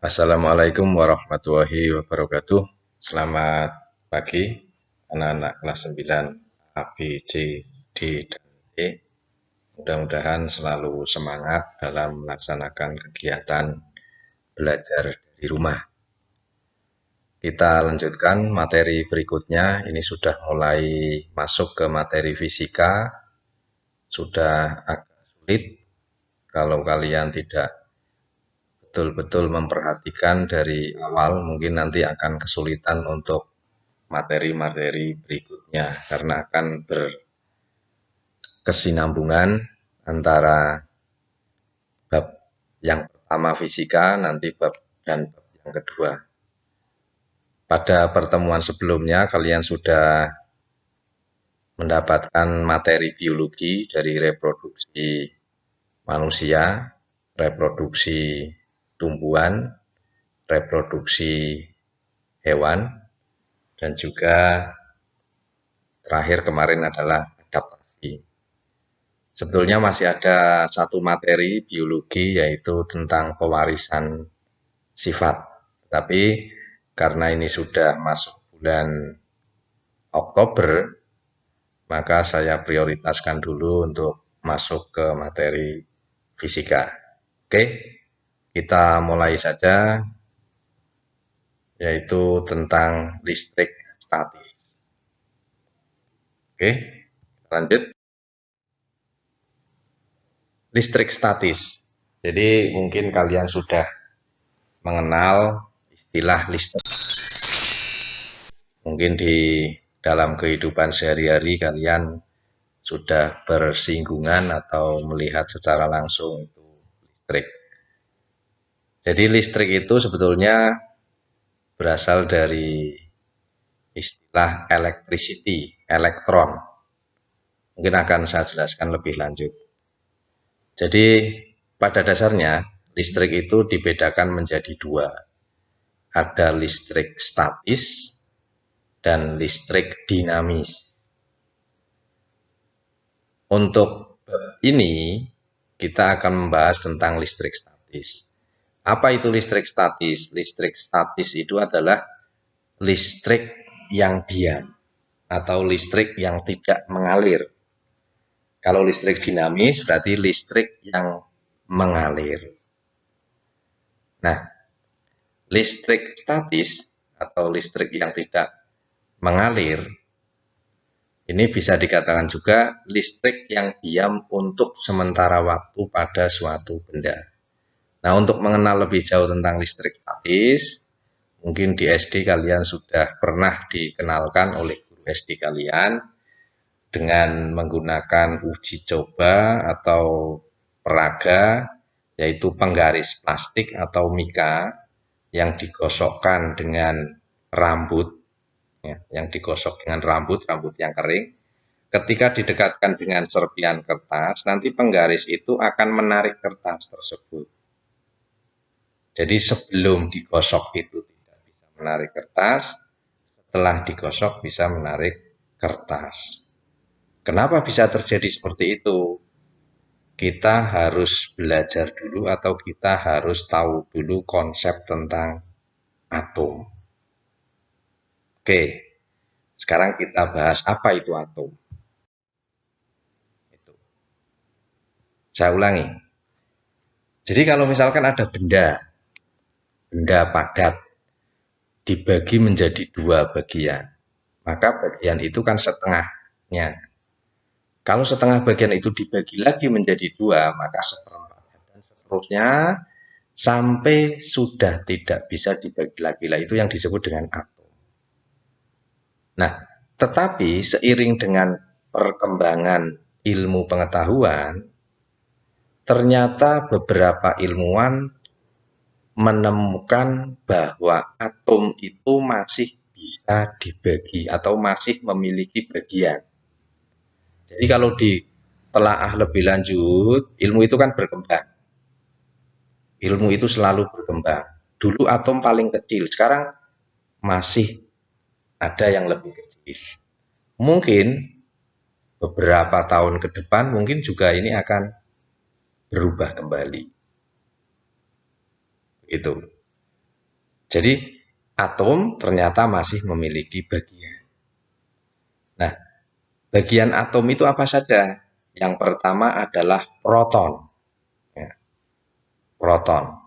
Assalamualaikum warahmatullahi wabarakatuh. Selamat pagi anak-anak kelas 9 A, B, C, D, dan E. Mudah-mudahan selalu semangat dalam melaksanakan kegiatan belajar di rumah. Kita lanjutkan materi berikutnya. Ini sudah mulai masuk ke materi fisika. Sudah agak sulit kalau kalian tidak betul-betul memperhatikan dari awal, mungkin nanti akan kesulitan untuk materi-materi berikutnya karena akan berkesinambungan antara bab yang pertama fisika, nanti bab dan bab yang kedua. Pada pertemuan sebelumnya kalian sudah mendapatkan materi biologi dari reproduksi manusia, reproduksi tumbuhan, reproduksi hewan, dan juga terakhir kemarin adalah adaptasi. Sebetulnya masih ada satu materi biologi yaitu tentang pewarisan sifat. Tapi karena ini sudah masuk bulan Oktober, maka saya prioritaskan dulu untuk masuk ke materi fisika. Oke, kita mulai saja, yaitu tentang listrik statis. Oke, lanjut. Listrik statis. Jadi mungkin kalian sudah mengenal istilah listrik. Mungkin di dalam kehidupan sehari-hari kalian sudah bersinggungan atau melihat secara langsung itu listrik. Jadi listrik itu sebetulnya berasal dari istilah electricity, elektron. Mungkin akan saya jelaskan lebih lanjut. Jadi pada dasarnya listrik itu dibedakan menjadi dua. Ada listrik statis dan listrik dinamis. Untuk ini kita akan membahas tentang listrik statis. Apa itu listrik statis? Listrik statis itu adalah listrik yang diam atau listrik yang tidak mengalir. Kalau listrik dinamis berarti listrik yang mengalir. Nah, listrik statis atau listrik yang tidak mengalir ini bisa dikatakan juga listrik yang diam untuk sementara waktu pada suatu benda. Nah, untuk mengenal lebih jauh tentang listrik statis, mungkin di SD kalian sudah pernah dikenalkan oleh guru SD kalian dengan menggunakan uji coba atau peraga, yaitu penggaris plastik atau mika yang digosokkan dengan rambut, yang digosok dengan rambut yang kering. Ketika didekatkan dengan serpian kertas, nanti penggaris itu akan menarik kertas tersebut. Jadi sebelum digosok itu tidak bisa menarik kertas, setelah digosok bisa menarik kertas. Kenapa bisa terjadi seperti itu? Kita harus belajar dulu atau kita harus tahu dulu konsep tentang atom. Oke, sekarang kita bahas apa itu atom. Saya ulangi. Jadi kalau misalkan ada benda padat dibagi menjadi dua bagian, maka bagian itu kan setengahnya. Kalau setengah bagian itu dibagi lagi menjadi dua, maka seperempatnya dan seterusnya sampai sudah tidak bisa dibagi lagi. Lah itu yang disebut dengan atom. Nah, tetapi seiring dengan perkembangan ilmu pengetahuan, ternyata beberapa ilmuwan menemukan bahwa atom itu masih bisa dibagi atau masih memiliki bagian. Jadi kalau ditelaah lebih lanjut, ilmu itu kan berkembang. Ilmu itu selalu berkembang. Dulu atom paling kecil, sekarang masih ada yang lebih kecil. Mungkin beberapa tahun ke depan mungkin juga ini akan berubah kembali. Itu. Jadi atom ternyata masih memiliki bagian. Nah, bagian atom itu apa saja? Yang pertama adalah proton. Ya, proton.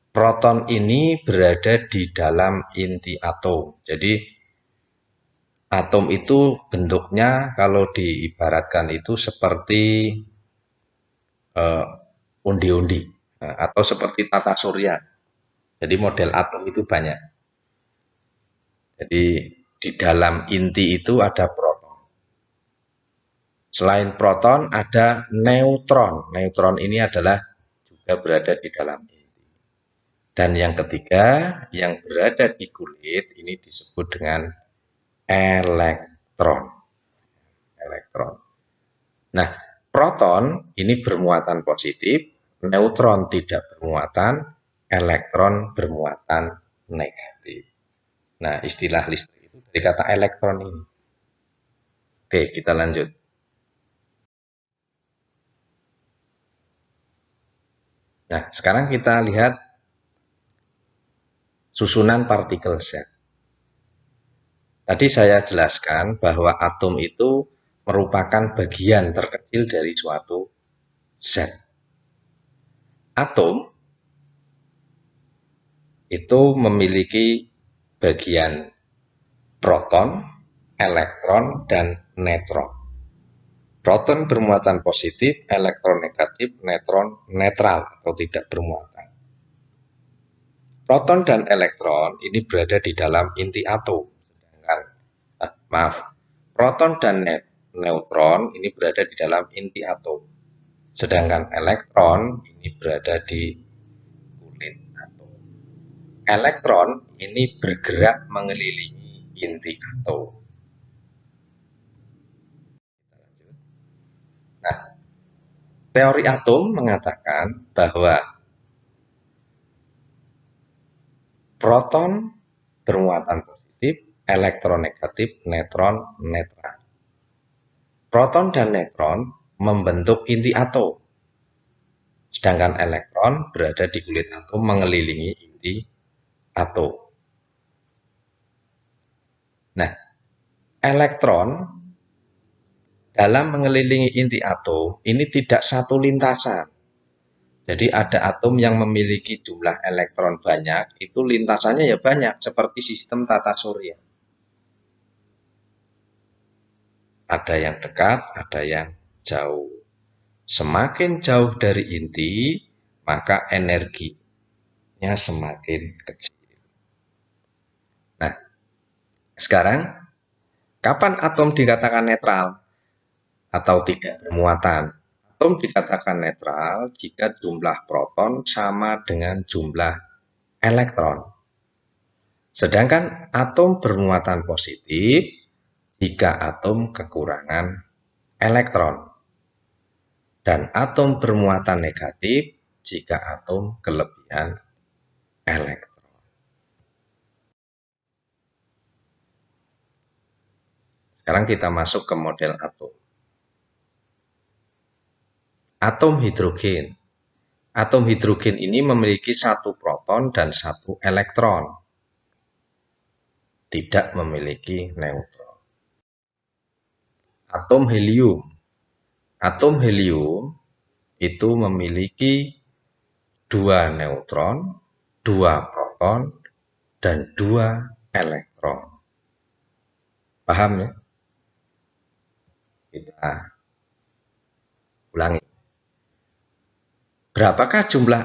Proton ini berada di dalam inti atom. Jadi atom itu bentuknya kalau diibaratkan itu seperti undi-undi atau seperti tata surya. Jadi model atom itu banyak. Jadi di dalam inti itu ada proton. Selain proton ada neutron. Neutron ini adalah juga berada di dalam inti. Dan yang ketiga yang berada di kulit ini disebut dengan elektron. Elektron. Nah, proton ini bermuatan positif, neutron tidak bermuatan, elektron bermuatan negatif. Nah, istilah listrik itu dari kata elektron ini. Oke, kita lanjut. Nah, sekarang kita lihat susunan partikel set. Tadi saya jelaskan bahwa atom itu merupakan bagian terkecil dari suatu set. Atom itu memiliki bagian proton, elektron, dan neutron. Proton bermuatan positif, elektron negatif, neutron netral atau tidak bermuatan. Proton dan elektron ini berada di dalam inti atom. Proton dan neutron ini berada di dalam inti atom. Sedangkan elektron ini berada di kulit atom. Elektron ini bergerak mengelilingi inti atom. Nah, teori atom mengatakan bahwa proton bermuatan positif, elektron negatif, neutron netral. Proton dan neutron membentuk inti atom, sedangkan elektron berada di kulit atom mengelilingi inti atom. Nah, elektron dalam mengelilingi inti atom ini tidak satu lintasan. Jadi ada atom yang memiliki jumlah elektron banyak, itu lintasannya ya banyak, seperti sistem tata surya. Ada yang dekat, ada yang jauh. Semakin jauh dari inti, maka energinya semakin kecil. Nah, sekarang kapan atom dikatakan netral atau tidak bermuatan? Atom dikatakan netral jika jumlah proton sama dengan jumlah elektron. Sedangkan atom bermuatan positif jika atom kekurangan elektron. Dan atom bermuatan negatif jika atom kelebihan elektron. Sekarang kita masuk ke model atom. Atom hidrogen. Atom hidrogen ini memiliki satu proton dan satu elektron. Tidak memiliki neutron. Atom helium. Atom helium itu memiliki dua neutron, dua proton, dan dua elektron. Paham ya? Kita ulangi. Berapakah jumlah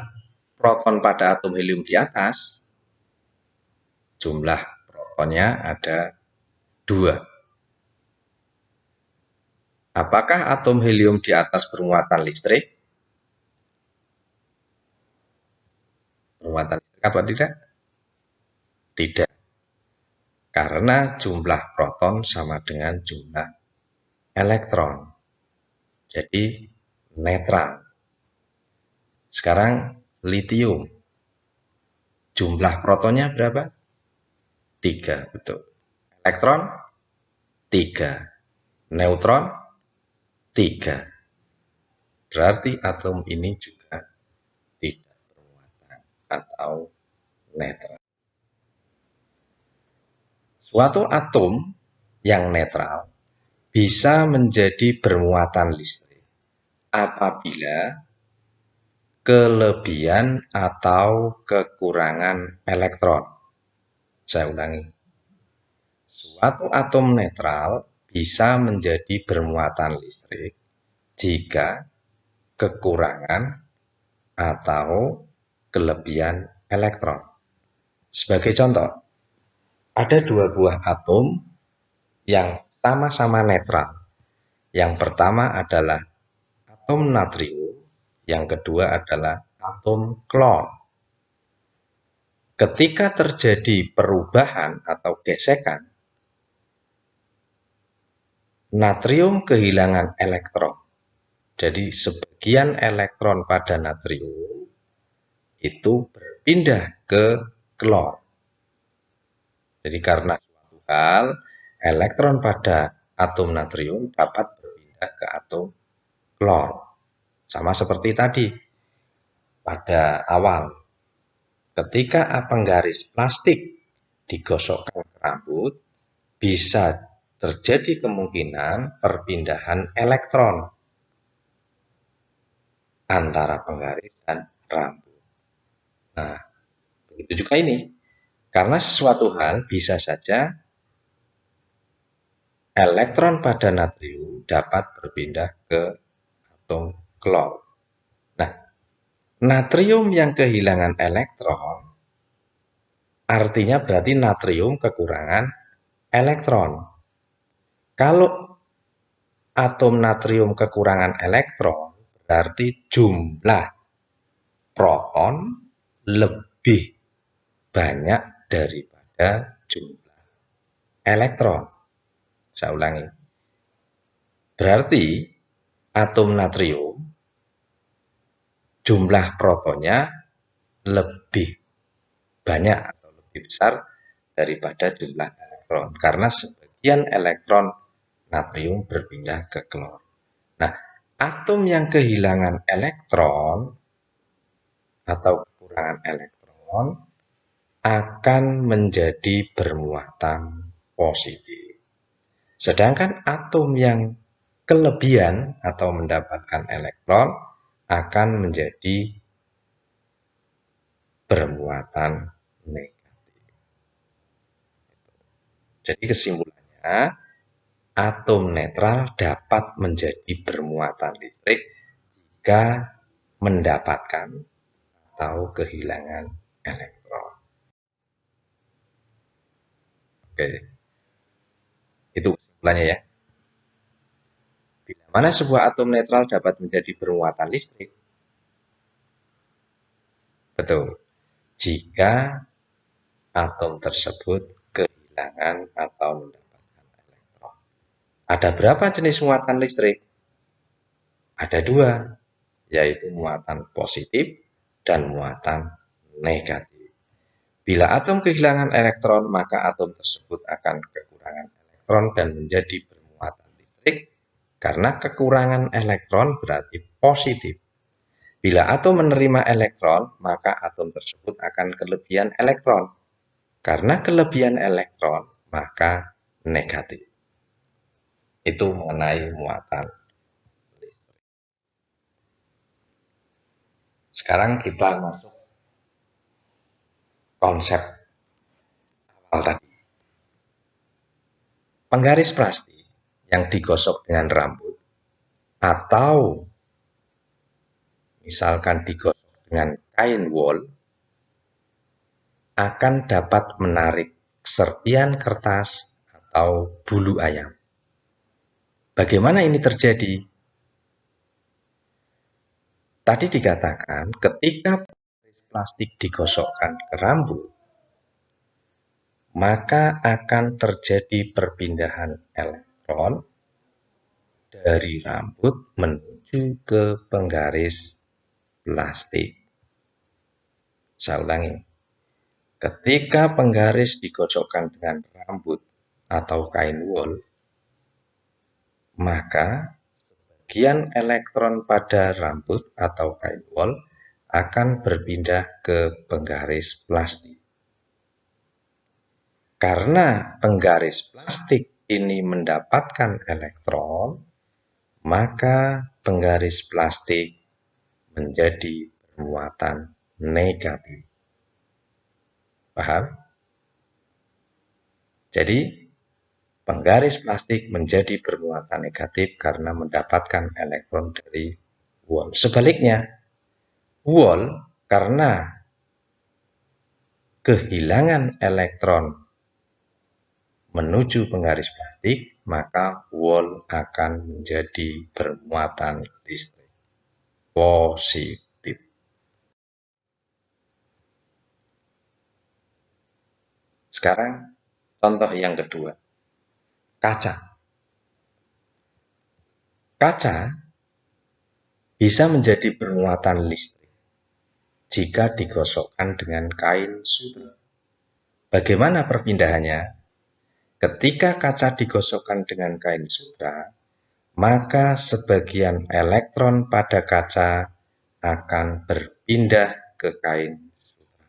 proton pada atom helium di atas? Jumlah protonnya ada 2. Apakah atom helium di atas bermuatan listrik? Bermuatan listrik apa tidak? Tidak. Karena jumlah proton sama dengan jumlah elektron. Jadi netral. Sekarang litium. Jumlah protonnya berapa? 3, betul. Elektron 3. Neutron 3. Berarti atom ini juga tidak bermuatan atau netral. Suatu atom yang netral bisa menjadi bermuatan listrik apabila kelebihan atau kekurangan elektron. Saya ulangi. Suatu atom netral bisa menjadi bermuatan listrik jika kekurangan atau kelebihan elektron. Sebagai contoh, ada dua buah atom yang sama-sama netral. Yang pertama adalah atom natrium, yang kedua adalah atom klor. Ketika terjadi perubahan atau gesekan, natrium kehilangan elektron. Jadi sebagian elektron pada natrium itu berpindah ke klor. Jadi karena suatu hal, elektron pada atom natrium dapat berpindah ke atom klor. Sama seperti tadi pada awal. Ketika penggaris plastik digosokkan ke rambut, bisa terjadi kemungkinan perpindahan elektron antara penggaris dan rambut. Nah, begitu juga ini. Karena sesuatu hal bisa saja elektron pada natrium dapat berpindah ke atom klor. Nah, natrium yang kehilangan elektron artinya berarti natrium kekurangan elektron. Kalau atom natrium kekurangan elektron, berarti jumlah proton lebih banyak daripada jumlah elektron. Saya ulangi. Berarti atom natrium jumlah protonnya lebih banyak atau lebih besar daripada jumlah elektron. Karena sebagian elektron natrium berpindah ke klor. Nah, atom yang kehilangan elektron atau kekurangan elektron akan menjadi bermuatan positif. Sedangkan atom yang kelebihan atau mendapatkan elektron akan menjadi bermuatan negatif. Jadi kesimpulannya, atom netral dapat menjadi bermuatan listrik jika mendapatkan atau kehilangan elektron. Oke, itu kesimpulannya ya. Bila mana sebuah atom netral dapat menjadi bermuatan listrik? Betul. Jika atom tersebut kehilangan atau mendapatkan elektron. Ada berapa jenis muatan listrik? Ada dua, yaitu muatan positif dan muatan negatif. Bila atom kehilangan elektron, maka atom tersebut akan kekurangan elektron dan menjadi bermuatan listrik. Karena kekurangan elektron berarti positif. Bila atom menerima elektron, maka atom tersebut akan kelebihan elektron. Karena kelebihan elektron, maka negatif. Itu mengenai muatan listrik. Sekarang kita masuk konsep awal tadi. Penggaris plastik yang digosok dengan rambut atau misalkan digosok dengan kain wol akan dapat menarik serpian kertas atau bulu ayam. Bagaimana ini terjadi? Tadi dikatakan ketika plastik digosokkan ke rambut, maka akan terjadi perpindahan elektron dari rambut menuju ke penggaris plastik. Saya ulangi. Ketika penggaris digosokkan dengan rambut atau kain wol, maka sebagian elektron pada rambut atau kain wol akan berpindah ke penggaris plastik. Karena penggaris plastik ini mendapatkan elektron, maka penggaris plastik menjadi bermuatan negatif. Paham? Jadi, penggaris plastik menjadi bermuatan negatif karena mendapatkan elektron dari wall. Sebaliknya, wall karena kehilangan elektron menuju penggaris plastik, maka wall akan menjadi bermuatan listrik positif. Sekarang contoh yang kedua, kaca. Kaca bisa menjadi bermuatan listrik jika digosokkan dengan kain sutra. Bagaimana perpindahannya? Ketika kaca digosokkan dengan kain sutra, maka sebagian elektron pada kaca akan berpindah ke kain sutra.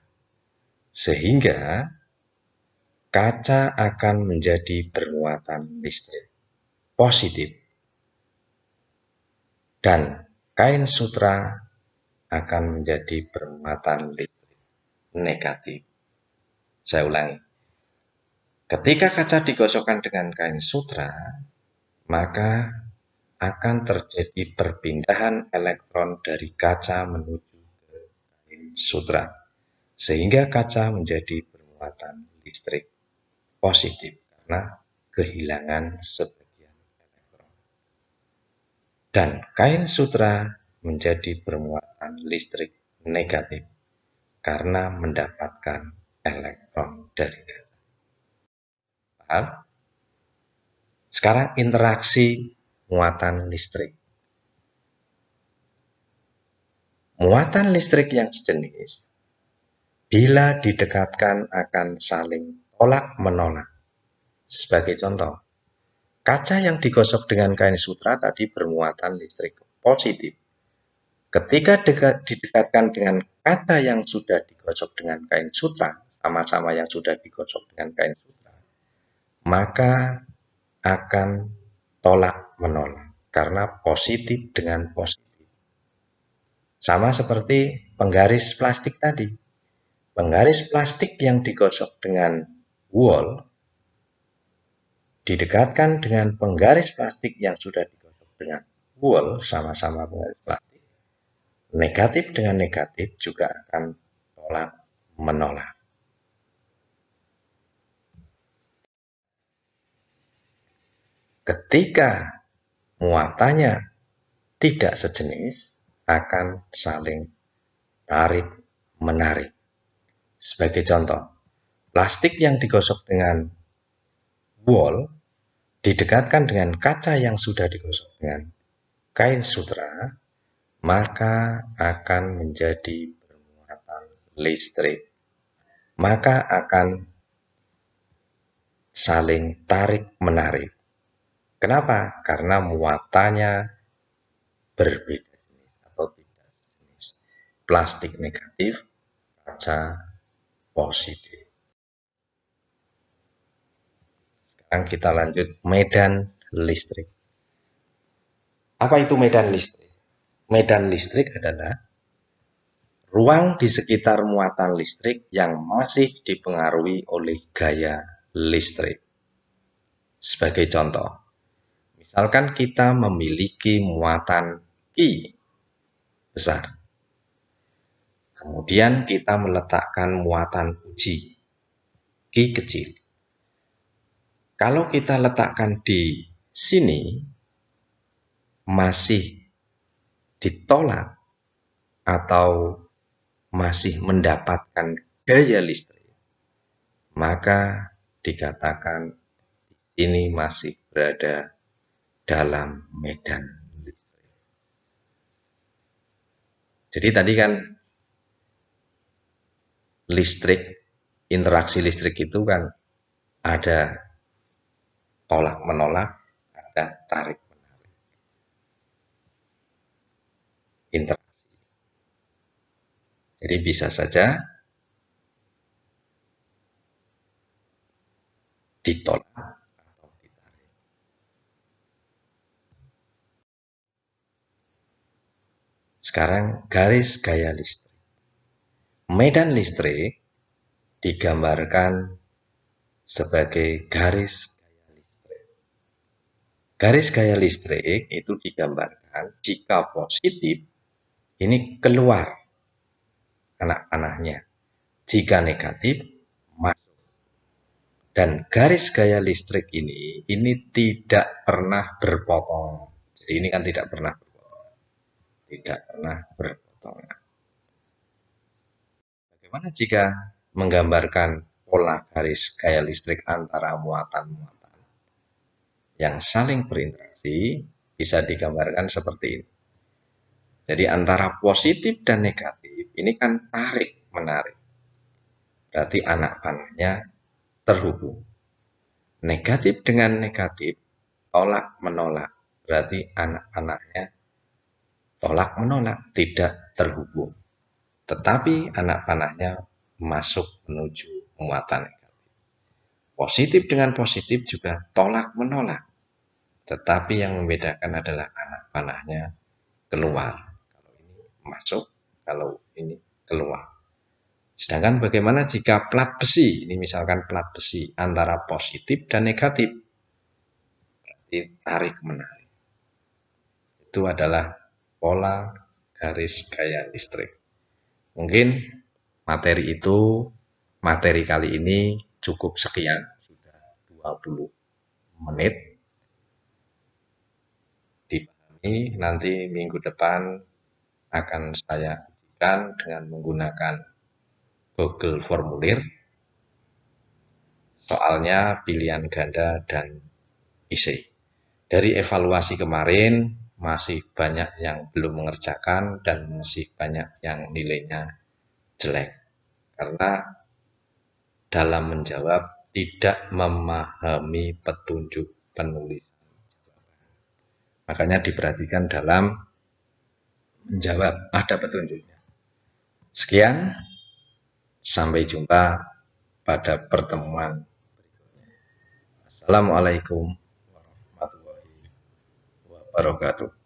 Sehingga kaca akan menjadi bermuatan listrik positif. Dan kain sutra akan menjadi bermuatan listrik negatif. Saya ulangi. Ketika kaca digosokkan dengan kain sutra, maka akan terjadi perpindahan elektron dari kaca menuju ke kain sutra, sehingga kaca menjadi bermuatan listrik positif karena kehilangan sebagian elektron. Dan kain sutra menjadi bermuatan listrik negatif karena mendapatkan elektron dari kaca. Paham? Sekarang interaksi muatan listrik. Muatan listrik yang sejenis bila didekatkan akan saling tolak-menolak. Sebagai contoh, kaca yang digosok dengan kain sutra tadi bermuatan listrik positif. Ketika didekatkan dengan kaca yang sudah digosok dengan kain sutra, sama-sama yang sudah digosok dengan kain sutra, maka akan tolak-menolak karena positif dengan positif. Sama seperti penggaris plastik tadi. Penggaris plastik yang digosok dengan wol didekatkan dengan penggaris plastik yang sudah digosok dengan wol, sama-sama penggaris plastik. Negatif dengan negatif juga akan tolak-menolak. Ketika muatannya tidak sejenis, akan saling tarik-menarik. Sebagai contoh, plastik yang digosok dengan wol didekatkan dengan kaca yang sudah digosok dengan kain sutra, maka akan menjadi bermuatan listrik. Maka akan saling tarik-menarik. Kenapa? Karena muatannya berbeda jenis atau tidak jenis. Plastik negatif, kaca positif. Sekarang kita lanjut medan listrik. Apa itu medan listrik? Medan listrik adalah ruang di sekitar muatan listrik yang masih dipengaruhi oleh gaya listrik. Sebagai contoh, misalkan kita memiliki muatan Q besar. Kemudian kita meletakkan muatan uji Q kecil. Kalau kita letakkan di sini, masih ditolak atau masih mendapatkan gaya listrik, maka dikatakan ini masih berada dalam medan listrik. Jadi tadi kan listrik, interaksi listrik itu kan ada tolak-menolak, ada tarik-menarik. Interaksi. Jadi bisa saja ditolak atau ditarik. Sekarang garis gaya listrik. Medan listrik digambarkan sebagai garis gaya listrik. Garis gaya listrik itu digambarkan jika positif ini keluar anak panahnya, jika negatif masuk. Dan garis gaya listrik ini tidak pernah berpotong. Jadi ini kan tidak pernah berpotong. Tidak pernah berpotong. Bagaimana jika menggambarkan pola garis gaya listrik antara muatan-muatan yang saling berinteraksi, bisa digambarkan seperti ini. Jadi antara positif dan negatif ini kan tarik-menarik. Berarti anak panahnya terhubung. Negatif dengan negatif, tolak-menolak. Berarti anak panahnya tolak-menolak, tidak terhubung. Tetapi anak panahnya masuk menuju muatan negatif. Positif dengan positif juga tolak-menolak. Tetapi yang membedakan adalah anak panahnya keluar. Kalau ini masuk, kalau ini keluar. Sedangkan bagaimana jika plat besi, ini misalkan plat besi antara positif dan negatif, berarti tarik-menarik. Itu adalah pola garis gaya listrik. Mungkin materi kali ini cukup sekian, sudah 20 menit. Dipahami, nanti minggu depan akan saya ujikan dengan menggunakan Google Formulir. Soalnya pilihan ganda dan isi. Dari evaluasi kemarin masih banyak yang belum mengerjakan dan masih banyak yang nilainya jelek. Karena dalam menjawab tidak memahami petunjuk penulisan. Makanya diperhatikan dalam menjawab, ada petunjuknya. Sekian, sampai jumpa pada pertemuan berikutnya. Assalamualaikum warahmatullahi wabarakatuh.